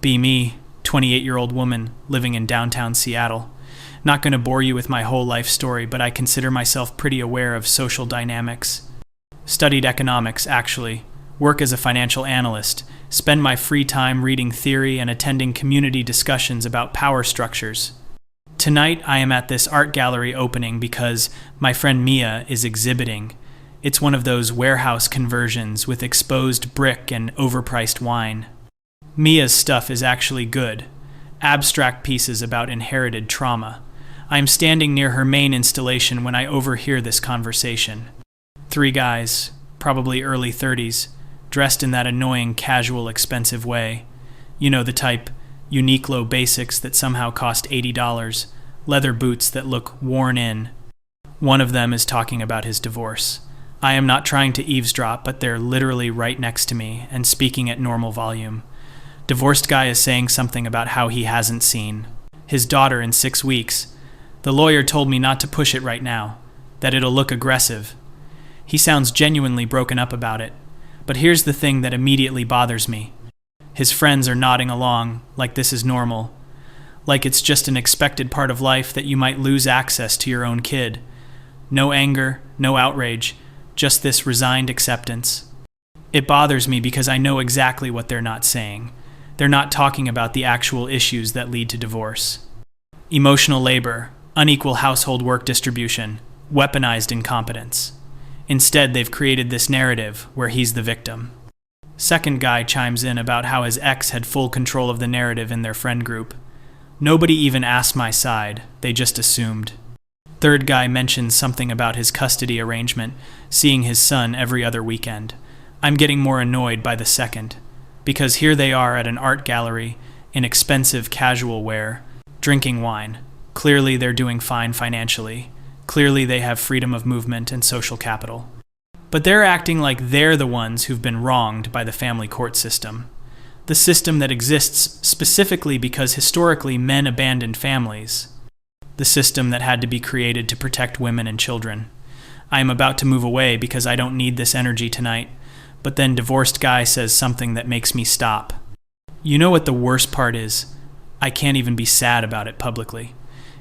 Be me, 28-year-old woman living in downtown Seattle. Not going to bore you with my whole life story, but I consider myself pretty aware of social dynamics. Studied economics, actually. Work as a financial analyst. Spend my free time reading theory and attending community discussions about power structures. Tonight, I am at this art gallery opening because my friend Mia is exhibiting. It's one of those warehouse conversions with exposed brick and overpriced wine. Mia's stuff is actually good. Abstract pieces about inherited trauma. I am standing near her main installation when I overhear this conversation. 3 guys, probably early 30s, dressed in that annoying, casual, expensive way. You know the type, Uniqlo basics that somehow cost $80, leather boots that look worn in. One of them is talking about his divorce. I am not trying to eavesdrop, but they're literally right next to me and speaking at normal volume. Divorced guy is saying something about how he hasn't seen his daughter in 6 weeks. The lawyer told me not to push it right now, that it'll look aggressive. He sounds genuinely broken up about it. But here's the thing that immediately bothers me. His friends are nodding along, like this is normal. Like it's just an expected part of life that you might lose access to your own kid. No anger, no outrage, just this resigned acceptance. It bothers me because I know exactly what they're not saying. They're not talking about the actual issues that lead to divorce. Emotional labor, unequal household work distribution, weaponized incompetence. Instead, they've created this narrative where he's the victim. Second guy chimes in about how his ex had full control of the narrative in their friend group. Nobody even asked my side, they just assumed. Third guy mentions something about his custody arrangement, seeing his son every other weekend. I'm getting more annoyed by the second, because here they are at an art gallery, in expensive casual wear, drinking wine. Clearly they're doing fine financially. Clearly they have freedom of movement and social capital. But they're acting like they're the ones who've been wronged by the family court system. The system that exists specifically because historically men abandoned families. The system that had to be created to protect women and children. I am about to move away because I don't need this energy tonight, but then divorced guy says something that makes me stop. You know what the worst part is? I can't even be sad about it publicly.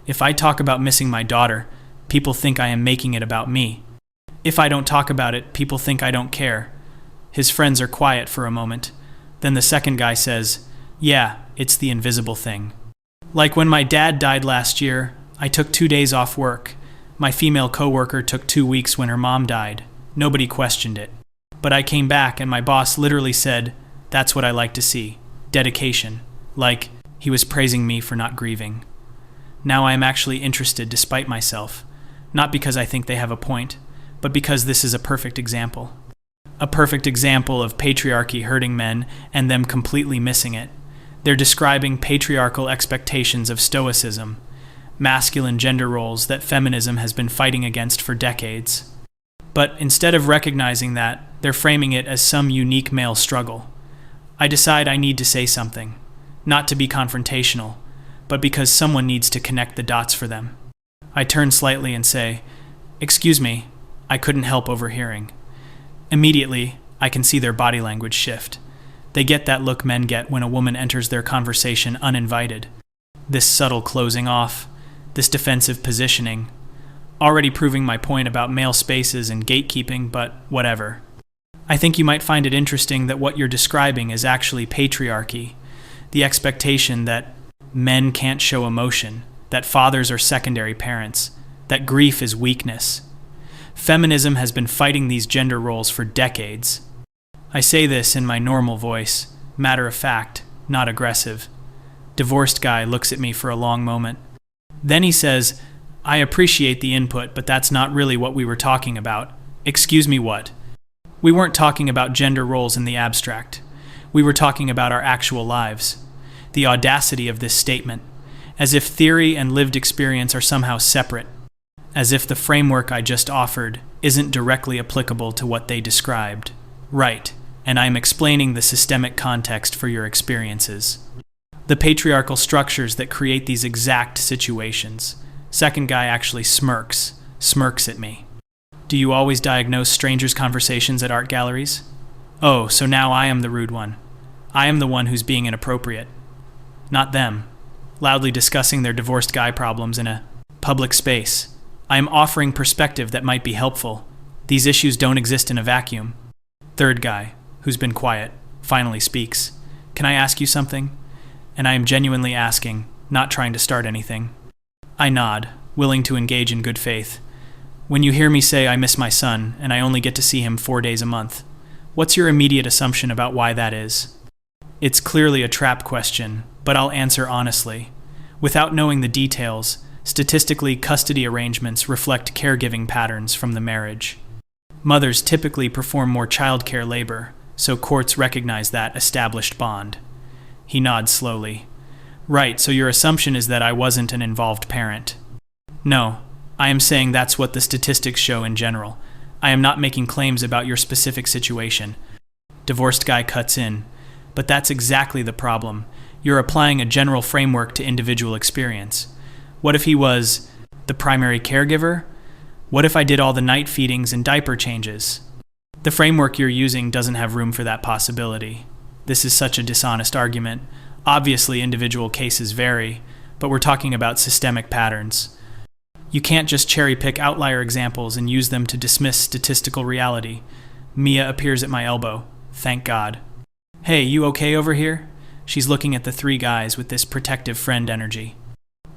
If I talk about missing my daughter, people think I am making it about me. If I don't talk about it, people think I don't care. His friends are quiet for a moment. Then the second guy says, "Yeah, it's the invisible thing." Like when my dad died last year, I took 2 days off work. My female coworker took 2 weeks when her mom died. Nobody questioned it. But I came back and my boss literally said, "That's what I like to see. Dedication." Like, he was praising me for not grieving. Now I am actually interested despite myself. Not because I think they have a point, but because this is a perfect example. A perfect example of patriarchy hurting men and them completely missing it. They're describing patriarchal expectations of stoicism, masculine gender roles that feminism has been fighting against for decades. But instead of recognizing that, they're framing it as some unique male struggle. I decide I need to say something, not to be confrontational, but because someone needs to connect the dots for them. I turn slightly and say, "Excuse me, I couldn't help overhearing." Immediately, I can see their body language shift. They get that look men get when a woman enters their conversation uninvited. This subtle closing off, this defensive positioning, already proving my point about male spaces and gatekeeping, but whatever. I think you might find it interesting that what you're describing is actually patriarchy, the expectation that men can't show emotion, that fathers are secondary parents, that grief is weakness. Feminism has been fighting these gender roles for decades. I say this in my normal voice, matter of fact, not aggressive. Divorced guy looks at me for a long moment. Then he says, "I appreciate the input, but that's not really what we were talking about." Excuse me, what? We weren't talking about gender roles in the abstract. We were talking about our actual lives. The audacity of this statement, as if theory and lived experience are somehow separate, as if the framework I just offered isn't directly applicable to what they described. Right, and I'm explaining the systemic context for your experiences. The patriarchal structures that create these exact situations. Second guy actually smirks at me. Do you always diagnose strangers' conversations at art galleries? Oh, so now I am the rude one. I am the one who's being inappropriate. not them, loudly discussing their divorced guy problems in a public space. I am offering perspective that might be helpful. These issues don't exist in a vacuum. Third guy, who's been quiet, finally speaks. Can I ask you something? And I am genuinely asking, not trying to start anything. I nod, willing to engage in good faith. When you hear me say I miss my son and I only get to see him 4 days a month, what's your immediate assumption about why that is? It's clearly a trap question, but I'll answer honestly. Without knowing the details, statistically, custody arrangements reflect caregiving patterns from the marriage. Mothers typically perform more childcare labor, so courts recognize that established bond. He nods slowly. Right, so your assumption is that I wasn't an involved parent. No, I am saying that's what the statistics show in general. I am not making claims about your specific situation. Divorced guy cuts in. But that's exactly the problem. You're applying a general framework to individual experience. What if he was the primary caregiver? What if I did all the night feedings and diaper changes? The framework you're using doesn't have room for that possibility. This is such a dishonest argument. Obviously, individual cases vary, but we're talking about systemic patterns. You can't just cherry-pick outlier examples and use them to dismiss statistical reality. Mia appears at my elbow. Thank God. Hey, you okay over here? She's looking at the three guys with this protective friend energy.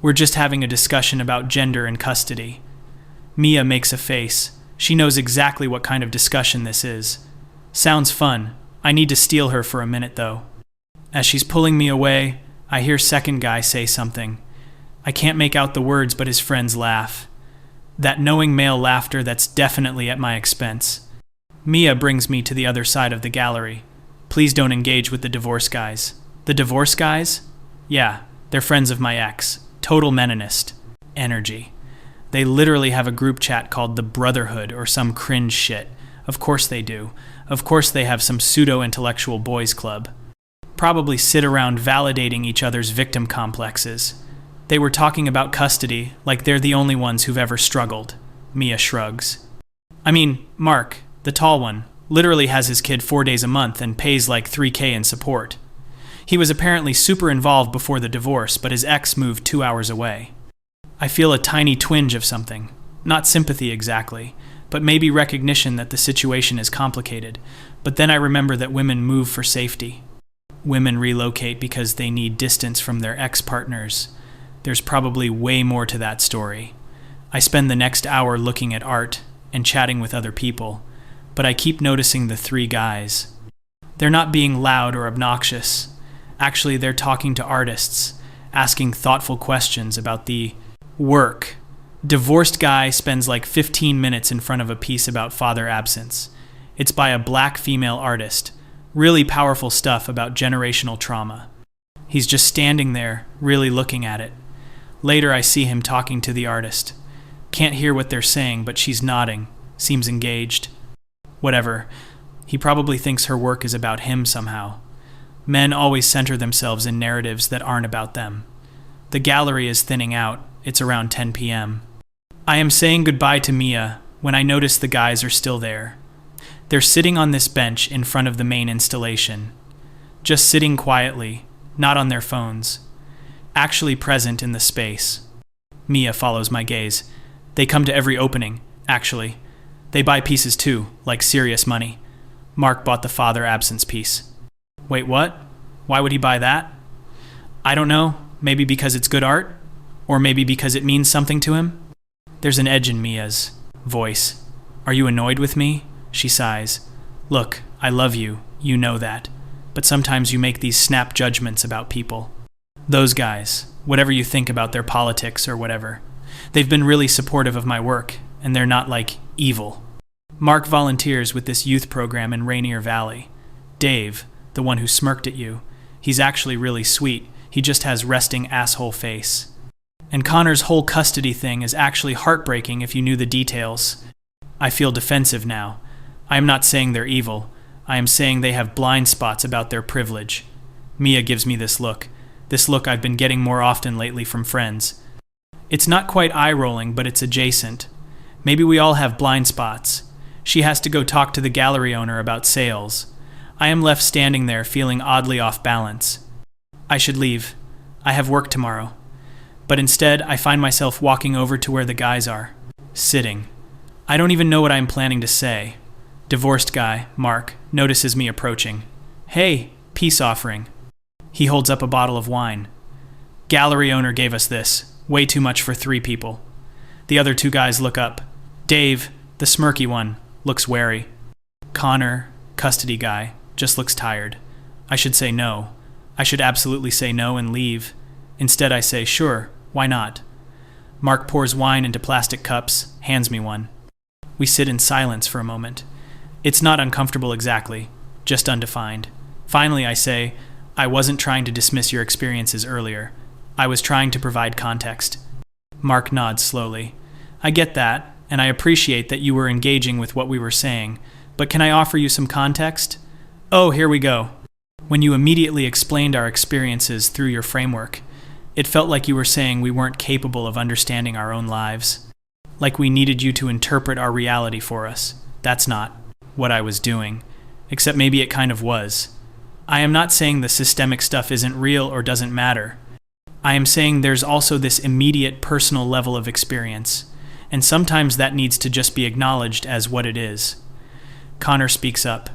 We're just having a discussion about gender and custody. Mia makes a face. She knows exactly what kind of discussion this is. Sounds fun. I need to steal her for a minute, though. As she's pulling me away, I hear second guy say something. I can't make out the words, but his friends laugh. That knowing male laughter that's definitely at my expense. Mia brings me to the other side of the gallery. Please don't engage with the divorce guys. The divorce guys? Yeah, they're friends of my ex. Total meninist. Energy. They literally have a group chat called the Brotherhood or some cringe shit. Of course they do. Of course they have some pseudo-intellectual boys club. Probably sit around validating each other's victim complexes. They were talking about custody like they're the only ones who've ever struggled. Mia shrugs. I mean, Mark, the tall one, literally has his kid 4 days a month and pays like $3,000 in support. He was apparently super involved before the divorce, but his ex moved 2 hours away. I feel a tiny twinge of something. Not sympathy exactly, but maybe recognition that the situation is complicated. But then I remember that women move for safety. Women relocate because they need distance from their ex-partners. There's probably way more to that story. I spend the next hour looking at art and chatting with other people, but I keep noticing the three guys. They're not being loud or obnoxious. Actually, they're talking to artists, asking thoughtful questions about the work. Divorced guy spends like 15 minutes in front of a piece about father absence. It's by a black female artist. Really powerful stuff about generational trauma. He's just standing there, really looking at it. Later, I see him talking to the artist. Can't hear what they're saying, but she's nodding, seems engaged. Whatever. He probably thinks her work is about him somehow. Men always center themselves in narratives that aren't about them. The gallery is thinning out. It's around 10 p.m. I am saying goodbye to Mia when I notice the guys are still there. They're sitting on this bench in front of the main installation. Just sitting quietly, not on their phones. Actually present in the space. Mia follows my gaze. They come to every opening, actually. They buy pieces too, like serious money. Mark bought the father absence piece. Wait, what? Why would he buy that? I don't know. Maybe because it's good art? Or maybe because it means something to him? There's an edge in Mia's voice. Are you annoyed with me? She sighs. Look, I love you. You know that. But sometimes you make these snap judgments about people. Those guys, whatever you think about their politics or whatever, they've been really supportive of my work, and they're not like evil. Mark volunteers with this youth program in Rainier Valley. Dave, the one who smirked at you, he's actually really sweet. He just has resting asshole face. And Connor's whole custody thing is actually heartbreaking if you knew the details. I feel defensive now. I am not saying they're evil. I am saying they have blind spots about their privilege. Mia gives me this look I've been getting more often lately from friends. It's not quite eye-rolling, but it's adjacent. Maybe we all have blind spots. She has to go talk to the gallery owner about sales. I am left standing there feeling oddly off balance. I should leave. I have work tomorrow. But instead, I find myself walking over to where the guys are, sitting. I don't even know what I am planning to say. Divorced guy, Mark, notices me approaching. Hey, peace offering. He holds up a bottle of wine. Gallery owner gave us this. Way too much for 3 people. The other 2 guys look up. Dave, the smirky one, looks wary. Connor, custody guy, just looks tired. I should say no. I should absolutely say no and leave. Instead I say, sure, why not? Mark pours wine into plastic cups, hands me one. We sit in silence for a moment. It's not uncomfortable exactly, just undefined. Finally I say, I wasn't trying to dismiss your experiences earlier. I was trying to provide context. Mark nods slowly. I get that, and I appreciate that you were engaging with what we were saying, but can I offer you some context? Oh, here we go. When you immediately explained our experiences through your framework, it felt like you were saying we weren't capable of understanding our own lives. Like we needed you to interpret our reality for us. That's not what I was doing, except maybe it kind of was. I am not saying the systemic stuff isn't real or doesn't matter. I am saying there's also this immediate personal level of experience, and sometimes that needs to just be acknowledged as what it is. Connor speaks up.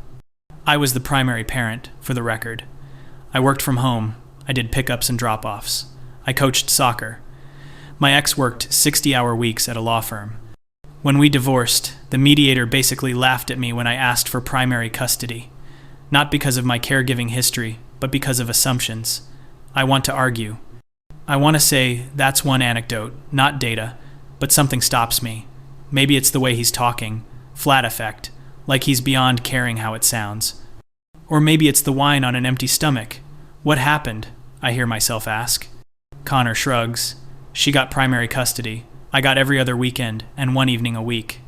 I was the primary parent, for the record. I worked from home. I did pickups and drop-offs. I coached soccer. My ex worked 60-hour weeks at a law firm. When we divorced, the mediator basically laughed at me when I asked for primary custody. Not because of my caregiving history, but because of assumptions. I want to argue. I want to say that's one anecdote, not data, but something stops me. Maybe it's the way he's talking, flat effect, like he's beyond caring how it sounds. Or maybe it's the wine on an empty stomach. What happened? I hear myself ask. Connor shrugs. She got primary custody. I got every other weekend and 1 evening a week.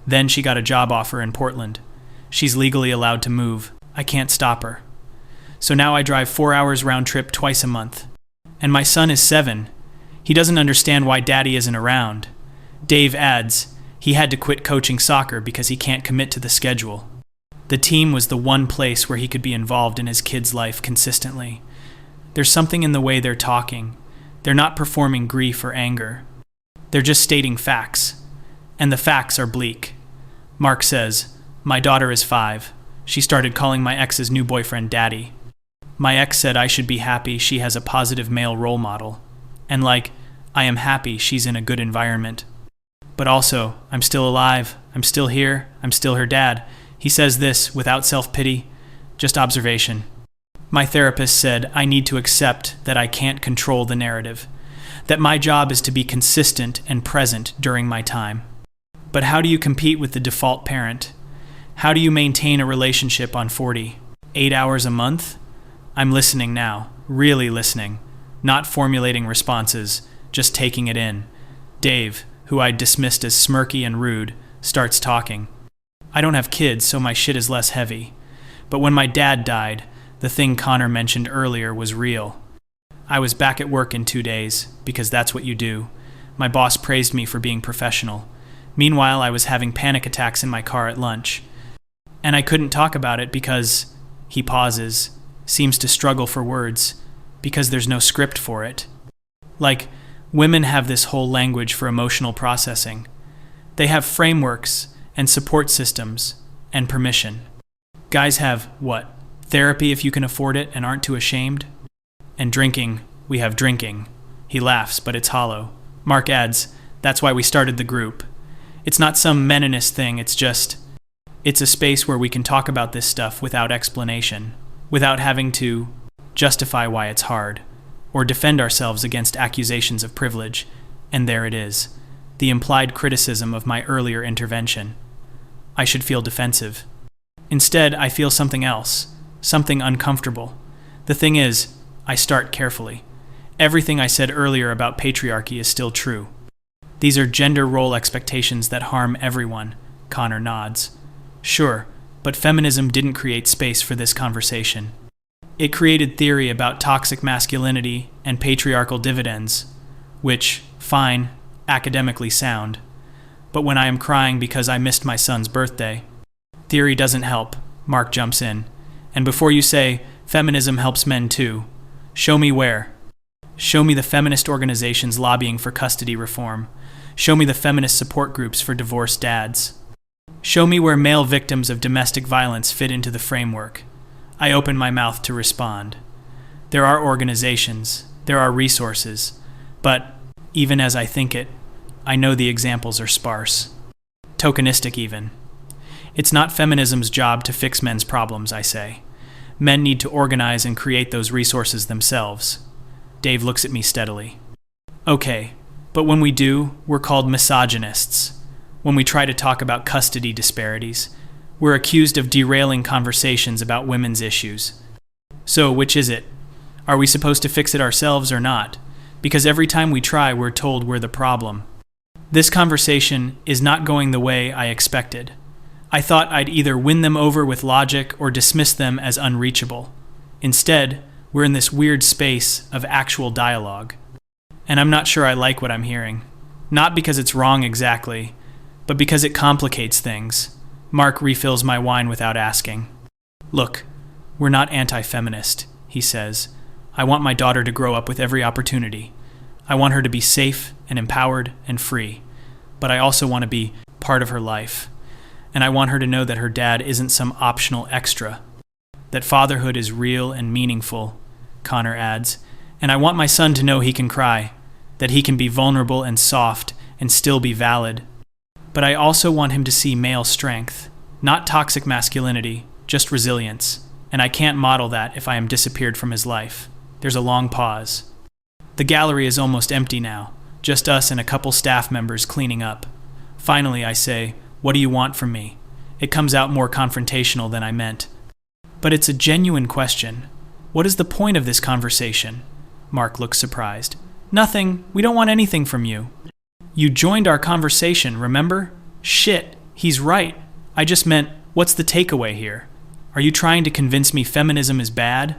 Then she got a job offer in Portland. She's legally allowed to move. I can't stop her. So now I drive 4 hours round trip twice a month. And my son is 7. He doesn't understand why daddy isn't around. Dave adds, he had to quit coaching soccer because he can't commit to the schedule. The team was the one place where he could be involved in his kid's life consistently. There's something in the way they're talking. They're not performing grief or anger. They're just stating facts. And the facts are bleak. Mark says, my daughter is 5. She started calling my ex's new boyfriend daddy. My ex said I should be happy she has a positive male role model. And I am happy she's in a good environment. But also, I'm still alive, I'm still here, I'm still her dad. He says this without self-pity, just observation. My therapist said I need to accept that I can't control the narrative, that my job is to be consistent and present during my time. But how do you compete with the default parent? How do you maintain a relationship on 40? 8 hours a month? I'm listening now, really listening, not formulating responses, just taking it in. Dave, who I dismissed as smirky and rude, starts talking. I don't have kids, so my shit is less heavy. But when my dad died, the thing Connor mentioned earlier was real. I was back at work in 2 days, because that's what you do. My boss praised me for being professional. Meanwhile, I was having panic attacks in my car at lunch. And I couldn't talk about it because, he pauses, seems to struggle for words, because there's no script for it. Women have this whole language for emotional processing. They have frameworks and support systems and permission. Guys have, what? Therapy if you can afford it and aren't too ashamed? And drinking, we have drinking. He laughs, but it's hollow. Mark adds, that's why we started the group. It's not some meninist thing, it's a space where we can talk about this stuff without explanation, without having to justify why it's hard, or defend ourselves against accusations of privilege. And there it is, the implied criticism of my earlier intervention. I should feel defensive. Instead, I feel something else, something uncomfortable. The thing is, I start carefully. Everything I said earlier about patriarchy is still true. These are gender role expectations that harm everyone, Connor nods. Sure, but feminism didn't create space for this conversation. It created theory about toxic masculinity and patriarchal dividends, which, fine, academically sound. But when I am crying because I missed my son's birthday, theory doesn't help, Mark jumps in. And before you say, feminism helps men too, show me where. Show me the feminist organizations lobbying for custody reform. Show me the feminist support groups for divorced dads. Show me where male victims of domestic violence fit into the framework. I open my mouth to respond. There are organizations, there are resources, but even as I think it, I know the examples are sparse. Tokenistic even. It's not feminism's job to fix men's problems, I say. Men need to organize and create those resources themselves. Dave looks at me steadily. Okay, but when we do, we're called misogynists. When we try to talk about custody disparities, we're accused of derailing conversations about women's issues. So, which is it? Are we supposed to fix it ourselves or not? Because every time we try, we're told we're the problem. This conversation is not going the way I expected. I thought I'd either win them over with logic or dismiss them as unreachable. Instead, we're in this weird space of actual dialogue. And I'm not sure I like what I'm hearing. Not because it's wrong exactly, but because it complicates things. Mark refills my wine without asking. Look, we're not anti-feminist, he says. I want my daughter to grow up with every opportunity. I want her to be safe and empowered and free. But I also want to be part of her life. And I want her to know that her dad isn't some optional extra. That fatherhood is real and meaningful, Connor adds. And I want my son to know he can cry, that he can be vulnerable and soft and still be valid. But I also want him to see male strength, not toxic masculinity, just resilience. And I can't model that if I am disappeared from his life. There's a long pause. The gallery is almost empty now, just us and a couple staff members cleaning up. Finally, I say, "What do you want from me?" It comes out more confrontational than I meant. But it's a genuine question. What is the point of this conversation? Mark looks surprised. Nothing. We don't want anything from you. You joined our conversation, remember? Shit, he's right. I just meant, what's the takeaway here? Are you trying to convince me feminism is bad?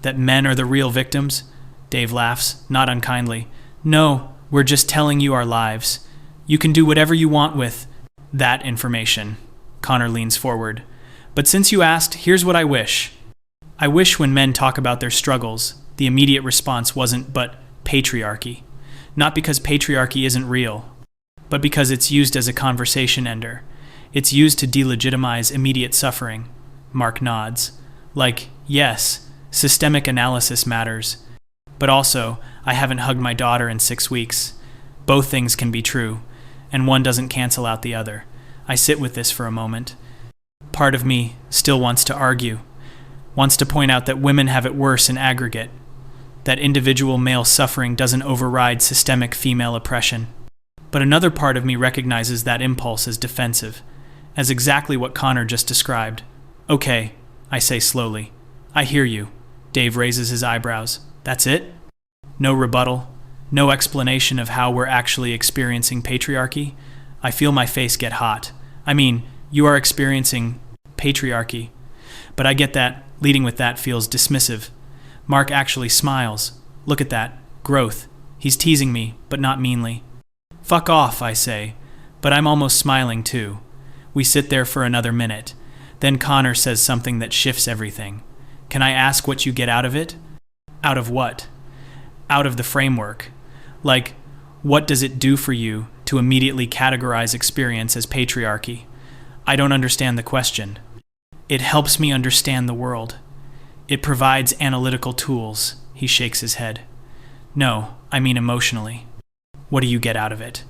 That men are the real victims? Dave laughs, not unkindly. No, we're just telling you our lives. You can do whatever you want with that information. Connor leans forward. But since you asked, here's what I wish. I wish when men talk about their struggles, the immediate response wasn't but patriarchy. Not because patriarchy isn't real, but because it's used as a conversation ender. It's used to delegitimize immediate suffering. Mark nods. Like, yes, systemic analysis matters. But also, I haven't hugged my daughter in 6 weeks. Both things can be true, and one doesn't cancel out the other. I sit with this for a moment. Part of me still wants to argue, wants to point out that women have it worse in aggregate, that individual male suffering doesn't override systemic female oppression. But another part of me recognizes that impulse as defensive, as exactly what Connor just described. Okay, I say slowly. I hear you. Dave raises his eyebrows. That's it? No rebuttal? No explanation of how we're actually experiencing patriarchy? I feel my face get hot. I mean, you are experiencing patriarchy. But I get that leading with that feels dismissive. Mark actually smiles. Look at that. Growth. He's teasing me, but not meanly. Fuck off, I say. But I'm almost smiling too. We sit there for another minute. Then Connor says something that shifts everything. Can I ask what you get out of it? Out of what? Out of the framework. Like, what does it do for you to immediately categorize experience as patriarchy? I don't understand the question. It helps me understand the world. It provides analytical tools. He shakes his head. No, I mean emotionally. What do you get out of it?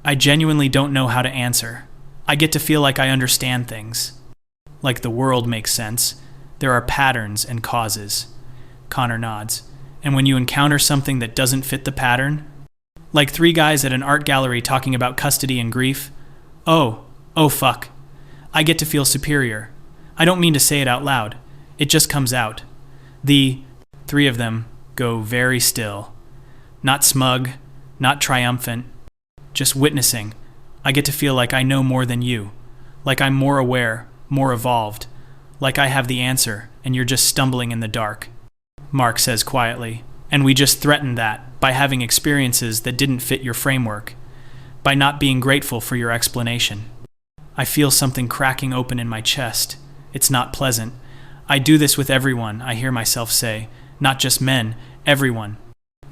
I genuinely don't know how to answer. I get to feel like I understand things. Like the world makes sense. There are patterns and causes. Connor nods. And when you encounter something that doesn't fit the pattern, like 3 guys at an art gallery talking about custody and grief, oh fuck. I get to feel superior. I don't mean to say it out loud. It just comes out. The 3 of them go very still. Not smug, not triumphant, just witnessing. I get to feel like I know more than you. Like I'm more aware, more evolved. Like I have the answer, and you're just stumbling in the dark. Mark says quietly, and we just threatened that by having experiences that didn't fit your framework, by not being grateful for your explanation. I feel something cracking open in my chest. It's not pleasant. I do this with everyone, I hear myself say. Not just men, everyone.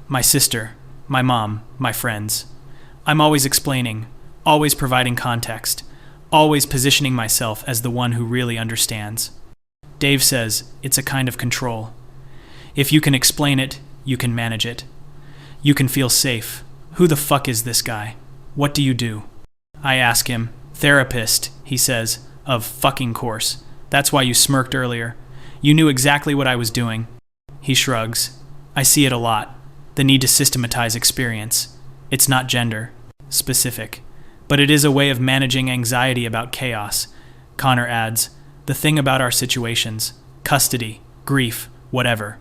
my sister, my mom, my friends. I'm always explaining, always providing context, always positioning myself as the one who really understands. Dave says it's a kind of control. If you can explain it, you can manage it. You can feel safe. Who the fuck is this guy? What do you do? I ask him. Therapist, he says, of fucking course. That's why you smirked earlier. You knew exactly what I was doing. He shrugs. I see it a lot. The need to systematize experience. It's not gender specific, but it is a way of managing anxiety about chaos. Connor adds, the thing about our situations, custody, grief, whatever.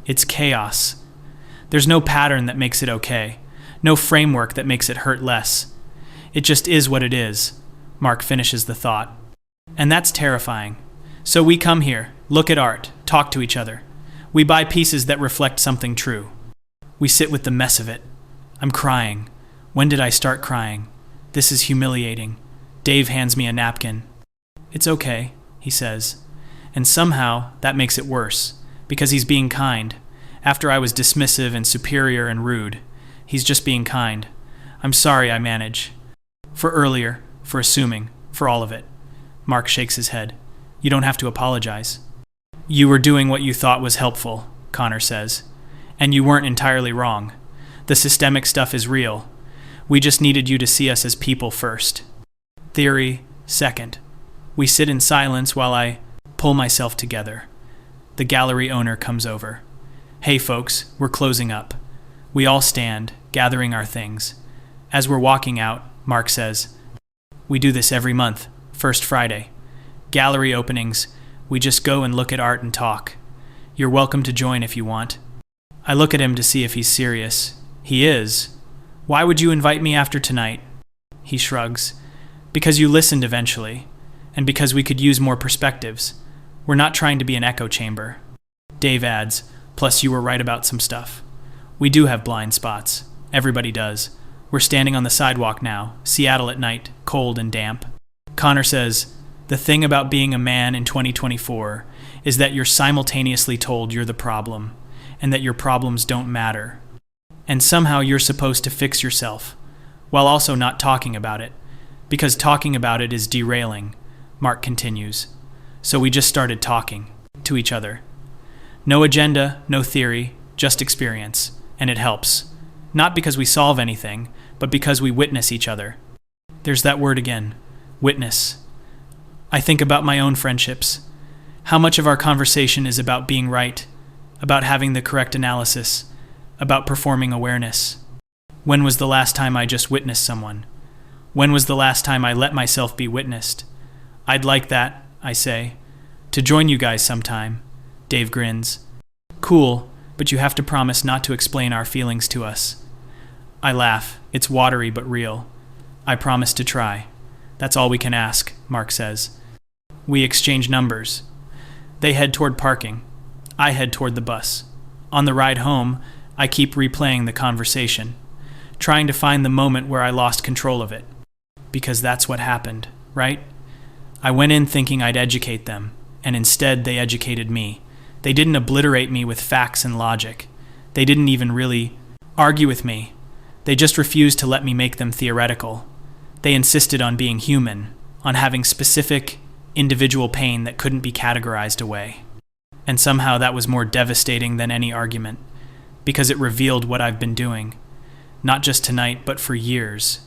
It's chaos. There's no pattern that makes it okay. No framework that makes it hurt less. It just is what it is. Mark finishes the thought. And that's terrifying. So we come here, look at art, talk to each other. We buy pieces that reflect something true. We sit with the mess of it. I'm crying. When did I start crying? This is humiliating. Dave hands me a napkin. It's okay, he says. And somehow that makes it worse, because he's being kind. After I was dismissive and superior and rude, he's just being kind. I'm sorry I manage. For earlier, for assuming, for all of it. Mark shakes his head. You don't have to apologize. You were doing what you thought was helpful, Connor says. And you weren't entirely wrong. The systemic stuff is real. We just needed you to see us as people first. Theory, second. We sit in silence while I pull myself together. The gallery owner comes over. Hey folks, we're closing up. We all stand, gathering our things. As we're walking out, Mark says, we do this every month, first Friday. Gallery openings, we just go and look at art and talk. You're welcome to join if you want. I look at him to see if he's serious. He is. Why would you invite me after tonight? He shrugs. Because you listened eventually, and because we could use more perspectives. We're not trying to be an echo chamber. Dave adds, plus you were right about some stuff. We do have blind spots. Everybody does. We're standing on the sidewalk now, Seattle at night, cold and damp. Connor says, the thing about being a man in 2024 is that you're simultaneously told you're the problem, and that your problems don't matter. And somehow you're supposed to fix yourself, while also not talking about it, because talking about it is derailing, Mark continues. So we just started talking to each other. No agenda, no theory, just experience, and it helps. Not because we solve anything, but because we witness each other. There's that word again, witness. I think about my own friendships. How much of our conversation is about being right, about having the correct analysis, about performing awareness? When was the last time I just witnessed someone? When was the last time I let myself be witnessed? I'd like that, I say. To join you guys sometime. Dave grins. Cool, but you have to promise not to explain our feelings to us. I laugh. It's watery but real. I promise to try. That's all we can ask, Mark says. We exchange numbers. They head toward parking. I head toward the bus. On the ride home, I keep replaying the conversation, trying to find the moment where I lost control of it. Because that's what happened, right? I went in thinking I'd educate them, and instead they educated me. They didn't obliterate me with facts and logic. They didn't even really argue with me. They just refused to let me make them theoretical. They insisted on being human, on having specific, individual pain that couldn't be categorized away. And somehow that was more devastating than any argument, because it revealed what I've been doing, not just tonight, but for years,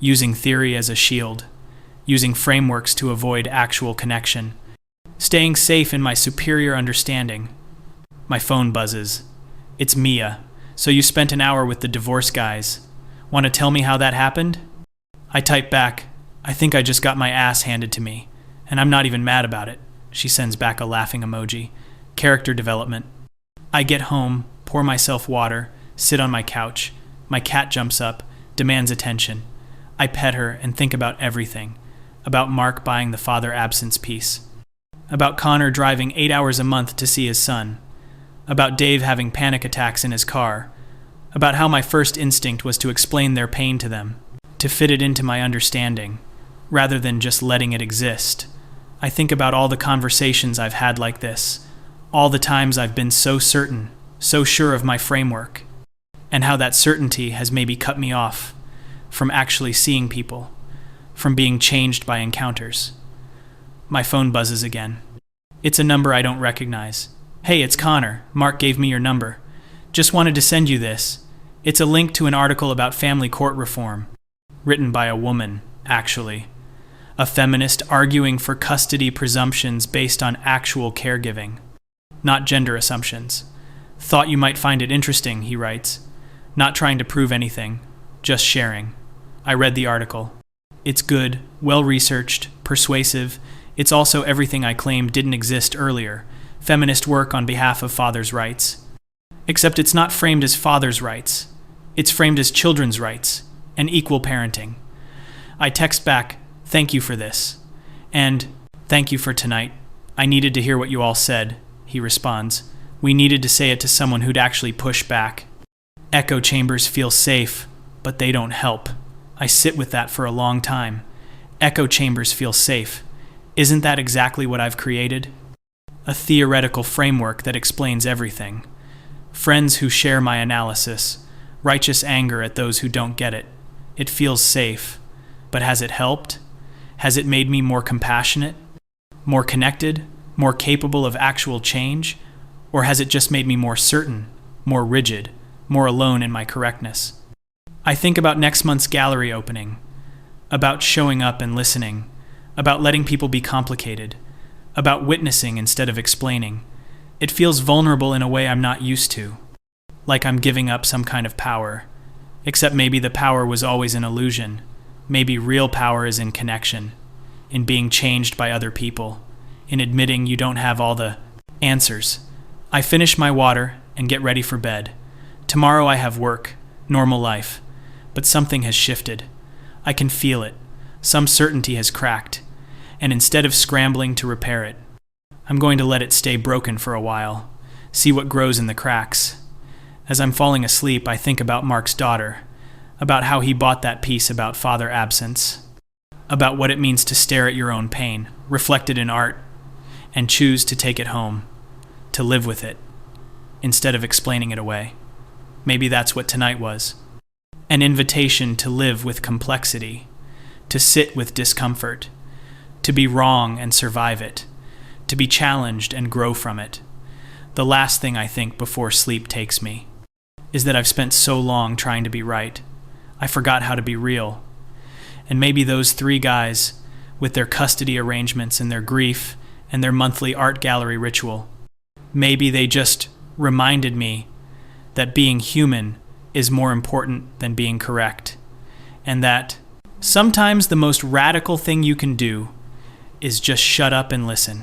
using theory as a shield, using frameworks to avoid actual connection, staying safe in my superior understanding. My phone buzzes. It's Mia. So you spent an hour with the divorce guys. Want to tell me how that happened? I type back, I think I just got my ass handed to me, and I'm not even mad about it. She sends back a laughing emoji. Character development. I get home, pour myself water, sit on my couch. My cat jumps up, demands attention. I pet her and think about everything. About Mark buying the father absence piece. About Connor driving 8 hours a month to see his son. About Dave having panic attacks in his car. About how my first instinct was to explain their pain to them, to fit it into my understanding, rather than just letting it exist. I think about all the conversations I've had like this, all the times I've been so certain, so sure of my framework. and how that certainty has maybe cut me off from actually seeing people, from being changed by encounters. My phone buzzes again. It's a number I don't recognize. Hey, it's Connor. Mark gave me your number. Just wanted to send you this. It's a link to an article about family court reform, written by a woman, actually. A feminist arguing for custody presumptions based on actual caregiving, not gender assumptions. Thought you might find it interesting, he writes. Not trying to prove anything, just sharing. I read the article. It's good, well-researched, persuasive. It's also everything I claimed didn't exist earlier. Feminist work on behalf of fathers' rights. Except it's not framed as fathers' rights. It's framed as children's rights and equal parenting. I text back, thank you for this. And, thank you for tonight. I needed to hear what you all said, he responds. We needed to say it to someone who'd actually push back. Echo chambers feel safe, but they don't help. I sit with that for a long time. Echo chambers feel safe. Isn't that exactly what I've created? A theoretical framework that explains everything. Friends who share my analysis. Righteous anger at those who don't get it. It feels safe. But has it helped? Has it made me more compassionate? More connected? More capable of actual change? Or has it just made me more certain, more rigid, more alone in my correctness? I think about next month's gallery opening, about showing up and listening, about letting people be complicated, about witnessing instead of explaining. It feels vulnerable in a way I'm not used to, like I'm giving up some kind of power, except maybe the power was always an illusion. Maybe real power is in connection, in being changed by other people, in admitting you don't have all the answers. I finish my water and get ready for bed. Tomorrow I have work, normal life, but something has shifted. I can feel it. Some certainty has cracked, and instead of scrambling to repair it, I'm going to let it stay broken for a while, see what grows in the cracks. As I'm falling asleep, I think about Mark's daughter, about how he bought that piece about father absence, about what it means to stare at your own pain, reflected in art, and choose to take it home, to live with it, instead of explaining it away. Maybe that's what tonight was. An invitation to live with complexity, to sit with discomfort, to be wrong and survive it, to be challenged and grow from it. The last thing I think before sleep takes me is that I've spent so long trying to be right. I forgot how to be real. And maybe those three guys, with their custody arrangements and their grief and their monthly art gallery ritual, maybe they just reminded me that being human is more important than being correct, and that sometimes the most radical thing you can do is just shut up and listen.